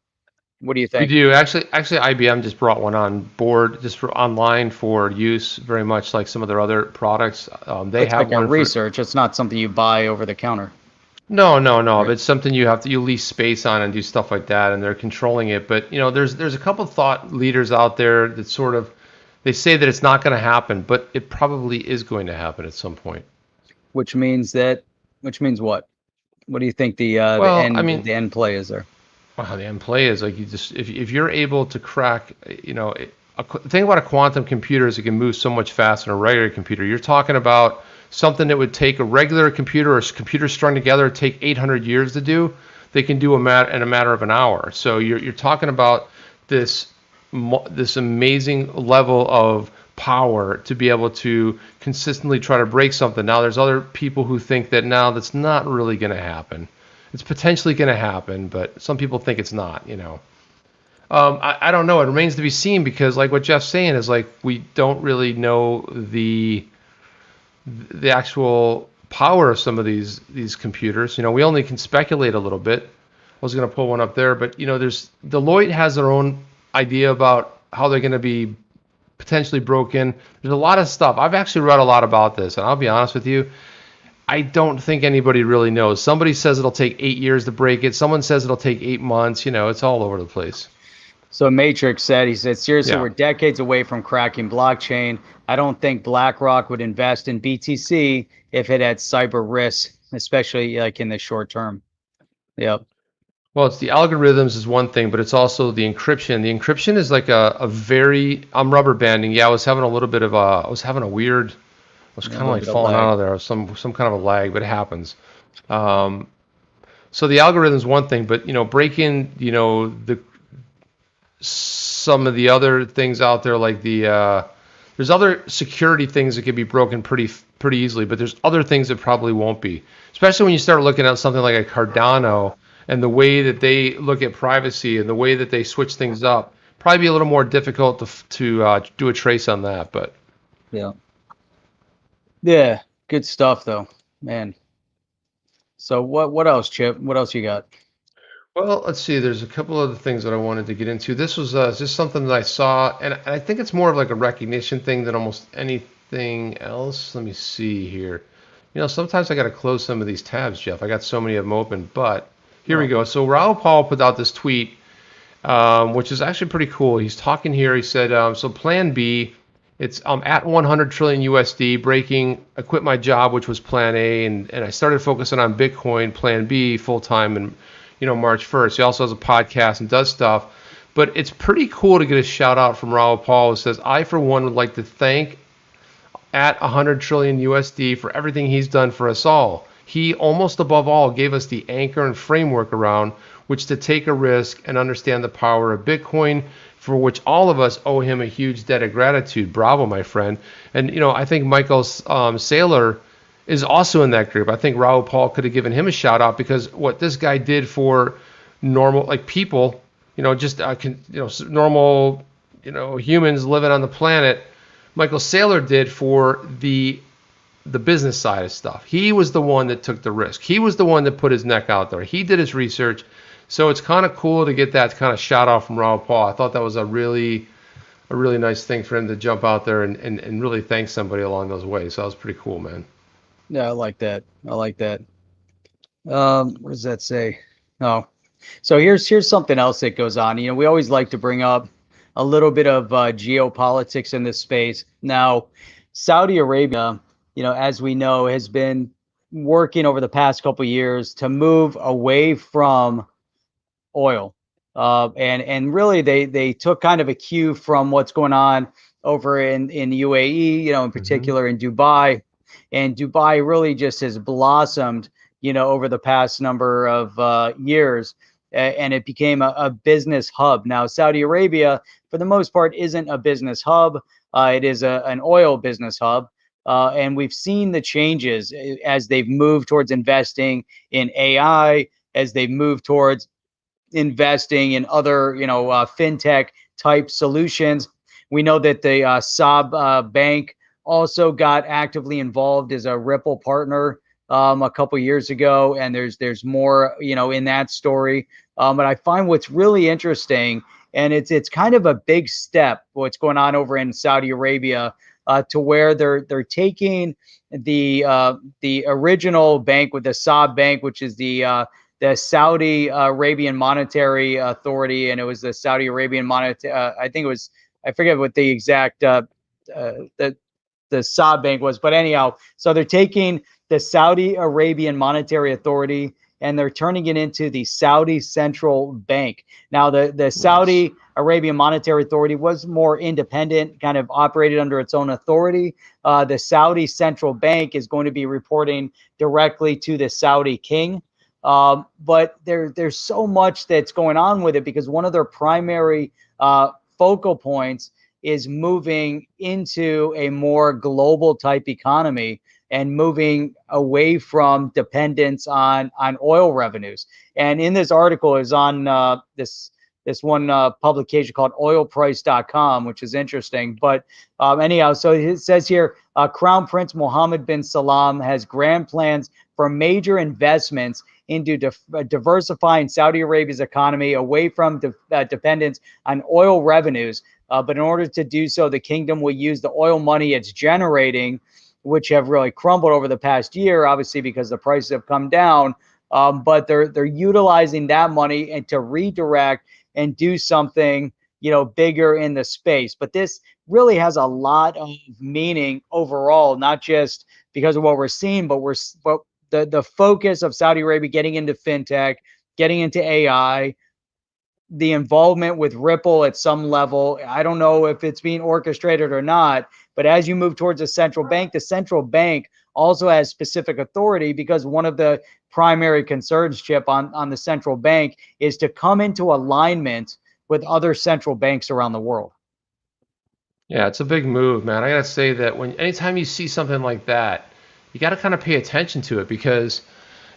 What do you think? We do. Actually, IBM just brought one on board, just for online for use, very much like some of their other products. They it's have like one research. It's not something you buy over the counter. No. Right. But it's something you lease space on and do stuff like that, and they're controlling it. But there's a couple of thought leaders out there that sort of, they say that it's not going to happen, but it probably is going to happen at some point. Which means what? What do you think the end play is there? Well, the end play is like, you just, if you're able to crack, the thing about a quantum computer is it can move so much faster than a regular computer. You're talking about something that would take a regular computer or computers strung together take 800 years to do. They can do in a matter of an hour. So you're talking about this amazing level of power to be able to consistently try to break something. Now, there's other people who think that now that's not really going to happen. It's potentially going to happen, but some people think it's not, I don't know. It remains to be seen, because like what Jeff's saying is, like, we don't really know the actual power of some of these computers. We only can speculate a little bit. I was going to pull one up there, but there's Deloitte has their own idea about how they're going to be potentially broken. There's a lot of stuff. I've actually read a lot about this, and I'll be honest with you, I don't think anybody really knows. Somebody says it'll take 8 years to break it. Someone says it'll take 8 months. It's all over the place. So Matrix said, seriously, we're decades away from cracking blockchain. I don't think BlackRock would invest in BTC if it had cyber risks, especially like in the short term. Yep. Well, it's the algorithms is one thing, but it's also the encryption. The encryption is like a very, I'm rubber banding. Yeah, I was having a little bit of I was kind of like falling out of there. Some kind of a lag, but it happens. So the algorithm is one thing, but breaking, some of the other things out there, like there's other security things that can be broken pretty easily, but there's other things that probably won't be. Especially when you start looking at something like a Cardano and the way that they look at privacy and the way that they switch things up. Probably be a little more difficult to do a trace on that, but yeah, good stuff though, man. So what else, Chip? What else you got? Well, let's see. There's a couple other things that I wanted to get into. This was just something that I saw, and I think it's more of like a recognition thing than almost anything else. Let me see here. Sometimes I got to close some of these tabs, Jeff. I got so many of them open, but here we go. So Raul Paul put out this tweet, which is actually pretty cool. He's talking here. He said, so Plan B, it's at 100 trillion USD, I quit my job, which was Plan A, and I started focusing on Bitcoin, Plan B, full time, and March 1st. He also has a podcast and does stuff. But it's pretty cool to get a shout out from Raul Paul, who says, I, for one, would like to thank at 100 trillion USD for everything he's done for us all. He, almost above all, gave us the anchor and framework around which to take a risk and understand the power of Bitcoin, for which all of us owe him a huge debt of gratitude. Bravo, my friend. And, I think Michael Saylor is also in that group. I think Raul Paul could have given him a shout out, because what this guy did for normal, like people, just normal, humans living on the planet, Michael Saylor did for the business side of stuff. He was the one that took the risk. He was the one that put his neck out there. He did his research. So it's kind of cool to get that kind of shout out from Raul Paul. I thought that was a really nice thing for him to jump out there and really thank somebody along those ways. So that was pretty cool, man. Yeah, I like that. What does that say? Oh, so here's something else that goes on. We always like to bring up a little bit of geopolitics in this space. Now, Saudi Arabia, as we know, has been working over the past couple of years to move away from oil. And really they took kind of a cue from what's going on over in UAE, in particular in Dubai. And Dubai really just has blossomed, over the past number of years. And it became a business hub. Now, Saudi Arabia, for the most part, isn't a business hub. It is an oil business hub. And we've seen the changes as they've moved towards investing in AI, as they've moved towards investing in other, fintech type solutions. We know that the Saab Bank also got actively involved as a Ripple partner a couple years ago, and there's more, in that story. But I find what's really interesting, and it's kind of a big step what's going on over in Saudi Arabia, to where they're taking the original bank with the Saab Bank, which is the Saudi Arabian Monetary Authority, and it was the Saudi Arabian Monetary. I think it was, I forget what the exact the Saab Bank was, but anyhow, so they're taking the Saudi Arabian Monetary Authority and they're turning it into the Saudi Central Bank. Now, the Saudi Arabian Monetary Authority was more independent, kind of operated under its own authority. The Saudi Central Bank is going to be reporting directly to the Saudi king. But there's so much that's going on with it, because one of their primary focal points is moving into a more global type economy and moving away from dependence on oil revenues. And in this article is on this one publication called oilprice.com, which is interesting. But anyhow, so it says here, Crown Prince Mohammed bin Salman has grand plans for major investments into diversifying Saudi Arabia's economy away from dependence on oil revenues. But in order to do so, the kingdom will use the oil money it's generating, which have really crumbled over the past year, obviously because the prices have come down. But they're utilizing that money and to redirect and do something, bigger in the space. But this really has a lot of meaning overall, not just because of what we're seeing, but the focus of Saudi Arabia getting into fintech, getting into AI, the involvement with Ripple at some level. I don't know if it's being orchestrated or not, but as you move towards the central bank also has specific authority, because one of the primary concerns, Chip, on the central bank is to come into alignment with other central banks around the world. Yeah, it's a big move, man. I gotta say that anytime you see something like that, you got to kind of pay attention to it, because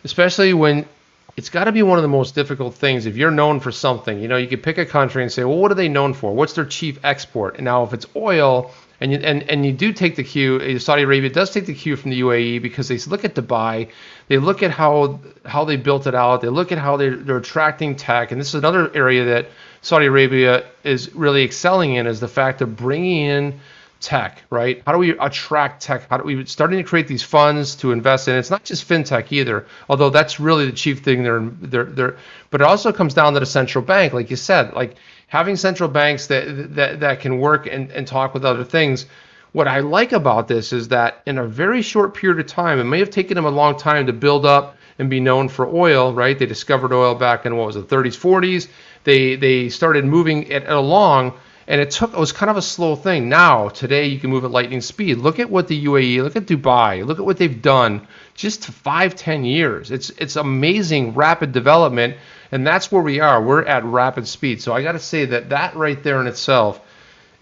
especially when it's got to be one of the most difficult things. If you're known for something, you could pick a country and say, well, what are they known for? What's their chief export? And now if it's oil, and you do take the cue, Saudi Arabia does take the cue from the UAE, because they look at Dubai, they look at how they built it out, they look at how they're attracting tech, and this is another area that Saudi Arabia is really excelling in, is the fact of bringing in tech, right? How do we attract tech? How do we starting to create these funds to invest in? It's not just fintech either, although that's really the chief thing they're but it also comes down to the central bank, like you said, like having central banks that can work and talk with other things. What I like about this is that in a very short period of time, it may have taken them a long time to build up and be known for oil, right? They discovered oil back in, what was it, 30s, 40s. They started moving it along, and it was kind of a slow thing. Now, today, you can move at lightning speed. Look at what the UAE, look at Dubai, look at what they've done just 5-10 years. It's amazing rapid development, and that's where we are. We're at rapid speed. So I got to say that right there in itself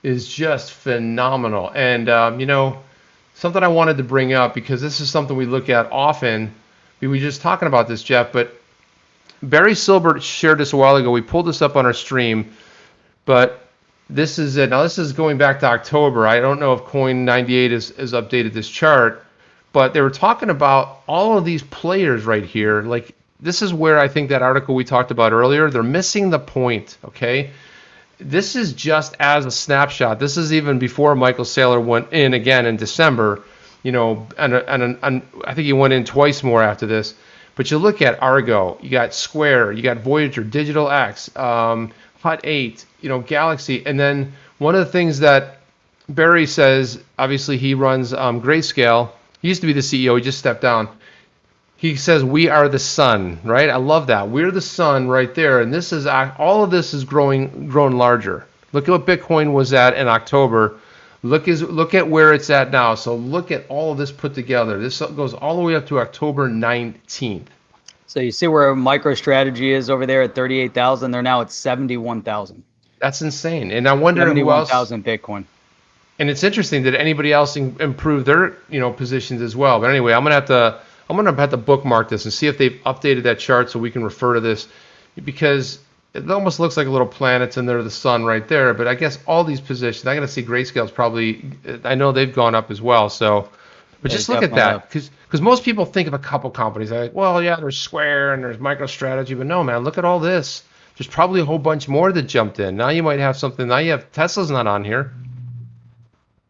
is just phenomenal. And, something I wanted to bring up, because this is something we look at often. We were just talking about this, Jeff, but Barry Silbert shared this a while ago. We pulled this up on our stream, but this is it. Now, this is going back to October. I don't know if Coin98 has updated this chart, but they were talking about all of these players right here. Like, this is where I think that article we talked about earlier, they're missing the point, okay? This is just as a snapshot. This is even before Michael Saylor went in again in December, and I think he went in twice more after this. But you look at Argo, you got Square, you got Voyager, Digital X, Hut 8, Galaxy. And then one of the things that Barry says, obviously he runs Grayscale. He used to be the CEO, he just stepped down. He says, we are the sun, right? I love that. We're the sun right there. And this is all of this is grown larger. Look at what Bitcoin was at in October. Look at where it's at now. So look at all of this put together. This goes all the way up to October 19th. So you see where MicroStrategy is over there at 38,000. They're now at 71,000. That's insane. And I wonder who else. 71,000 Bitcoin. And it's interesting that anybody else improve their positions as well. But anyway, I'm gonna have to bookmark this and see if they've updated that chart so we can refer to this, because it almost looks like a little planets in there, the sun right there. But I guess all these positions, I got to see Grayscale's probably, I know they've gone up as well. So, but just look at that, because most people think of a couple companies. They're like, well, yeah, there's Square and there's MicroStrategy, but no, man, look at all this. There's probably a whole bunch more that jumped in. Now you might have something. Now you have Tesla's not on here.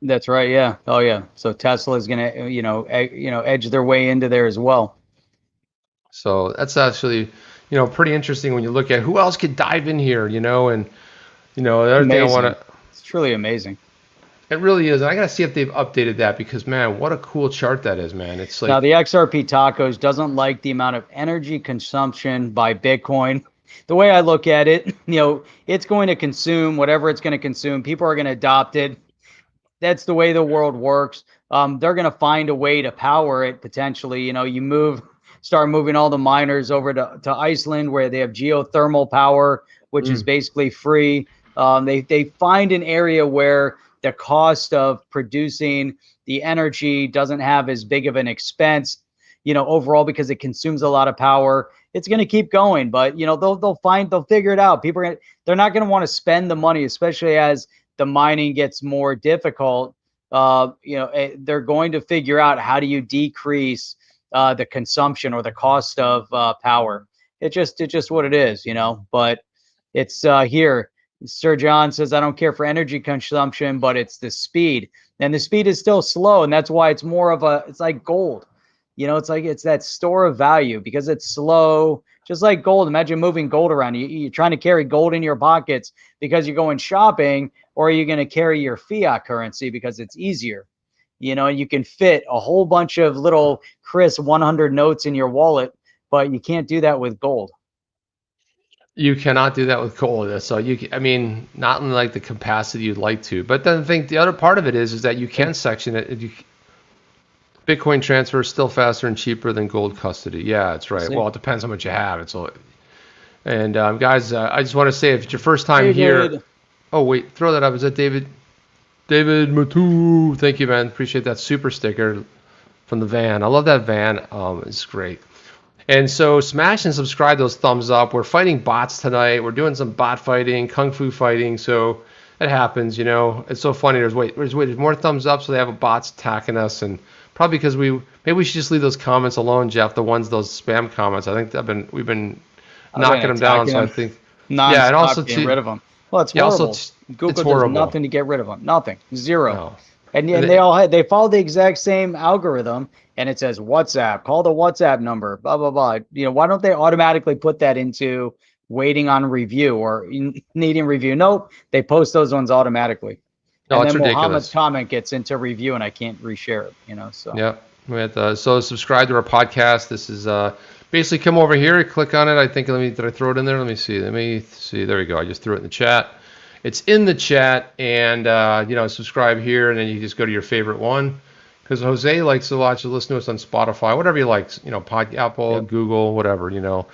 That's right. Yeah. Oh, yeah. So Tesla is gonna, edge their way into there as well. So that's actually, pretty interesting when you look at who else could dive in here, the other thing I want to. It's truly amazing. It really is. And I got to see if they've updated that, because, man, what a cool chart that is, man. It's like. Now, the XRP Tacos doesn't like the amount of energy consumption by Bitcoin. The way I look at it, it's going to consume whatever it's going to consume. People are going to adopt it. That's the way the world works. They're going to find a way to power it potentially. You start moving all the miners over to Iceland, where they have geothermal power, which is basically free. They find an area where the cost of producing the energy doesn't have as big of an expense, overall, because it consumes a lot of power. It's going to keep going, but they'll figure it out. They're not going to want to spend the money, especially as the mining gets more difficult. They're going to figure out how do you decrease the consumption or the cost of power. It's just what it is, but it's here. Sir John says, I don't care for energy consumption, but it's the speed, and the speed is still slow. And that's why it's more of it's like gold, it's that store of value, because it's slow, just like gold. Imagine moving gold around. You're trying to carry gold in your pockets because you're going shopping, or are you going to carry your fiat currency because it's easier? You can fit a whole bunch of little Chris 100 notes in your wallet, but you can't do that with gold. You cannot do that with gold. So not in like the capacity you'd like to. But then I think the other part of it is that you can section it. Bitcoin transfer is still faster and cheaper than gold custody. Yeah, that's right. Well, it depends how much you have. And guys, I just want to say, if it's your first time here. David. Oh wait, throw that up. Is that David? David Matu. Thank you, man. Appreciate that super sticker from the van. I love that van. It's great. And so smash and subscribe, those thumbs up. We're fighting bots tonight. We're doing some bot fighting, kung fu fighting. So it happens, It's so funny. There's more thumbs up, so they have a bots attacking us, and probably because maybe we should just leave those comments alone, Jeff. Those spam comments. I think we've been knocking them down. So I think and also getting rid of them. Well, it's horrible. Google does nothing to get rid of them. Nothing. Zero. No. And they follow the exact same algorithm, and it says WhatsApp, call the WhatsApp number, blah, blah, blah. Why don't they automatically put that into waiting on review or needing review? Nope. They post those ones automatically. No, and it's then ridiculous. Mohammed's comment gets into review, and I can't reshare it, so. Yeah. So subscribe to our podcast. This is basically come over here, click on it. I think, did I throw it in there? Let me see. There we go. I just threw it in the chat. It's in the chat, and subscribe here, and then you just go to your favorite one. Because Jose likes to listen to us on Spotify, whatever he likes, Apple, Google, whatever,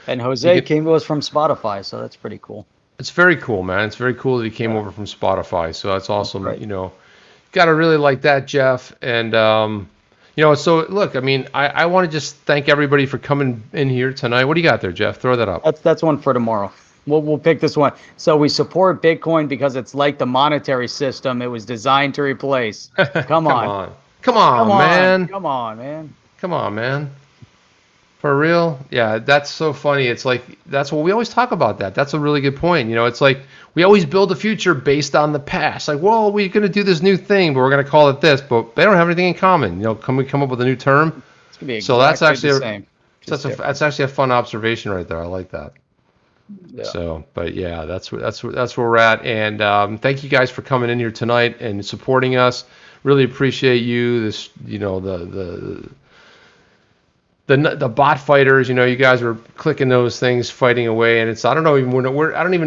And Jose came to us from Spotify, so that's pretty cool. It's very cool, man. It's very cool that he came over from Spotify, so that's awesome. Got to really like that, Jeff. And, so look, I mean, I want to just thank everybody for coming in here tonight. What do you got there, Jeff? Throw that up. That's one for tomorrow. We'll pick this one. So we support Bitcoin because it's like the monetary system it was designed to replace. Come on. Come on, man. Come on, man. Come on, man. For real? Yeah, that's so funny. It's like, that's what we always talk about that. That's a really good point. It's like we always build a future based on the past. Like, well, we're going to do this new thing, but we're going to call it this. But they don't have anything in common. Can we come up with a new term? It's gonna be so that's actually the same. That's actually a fun observation right there. I like that. Yeah. So, but yeah, that's where we're at. And thank you guys for coming in here tonight and supporting us. Really appreciate you. The bot fighters. You guys are clicking those things, fighting away, and I don't even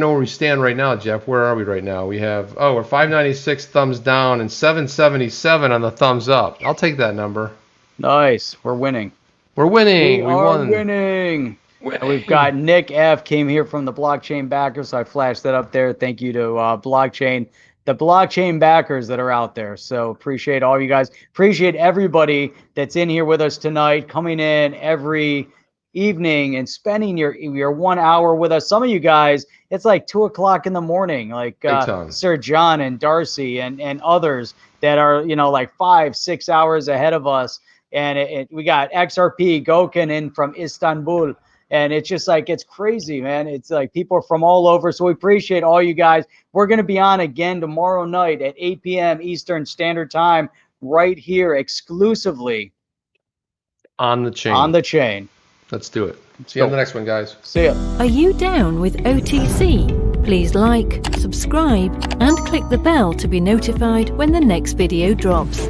know where we stand right now, Jeff. Where are we right now? We have we're 596 thumbs down and 777 on the thumbs up. I'll take that number. Nice. We're winning. We're winning. We are won. Winning. And we've got Nick F. came here from the blockchain backers. So I flashed that up there. Thank you to the blockchain backers that are out there. So appreciate all you guys. Appreciate everybody that's in here with us tonight, coming in every evening and spending your 1 hour with us. Some of you guys, it's like 2 o'clock in the morning, like Sir John and Darcy and others that are, like 5-6 hours ahead of us. And we got XRP Goken in from Istanbul. And it's just like, it's crazy, man. It's like people from all over. So we appreciate all you guys. We're going to be on again tomorrow night at 8 p.m. Eastern Standard Time right here exclusively on the chain. On the chain. Let's do it. See you on the next one, guys. See ya. Are you down with OTC? Please like, subscribe, and click the bell to be notified when the next video drops.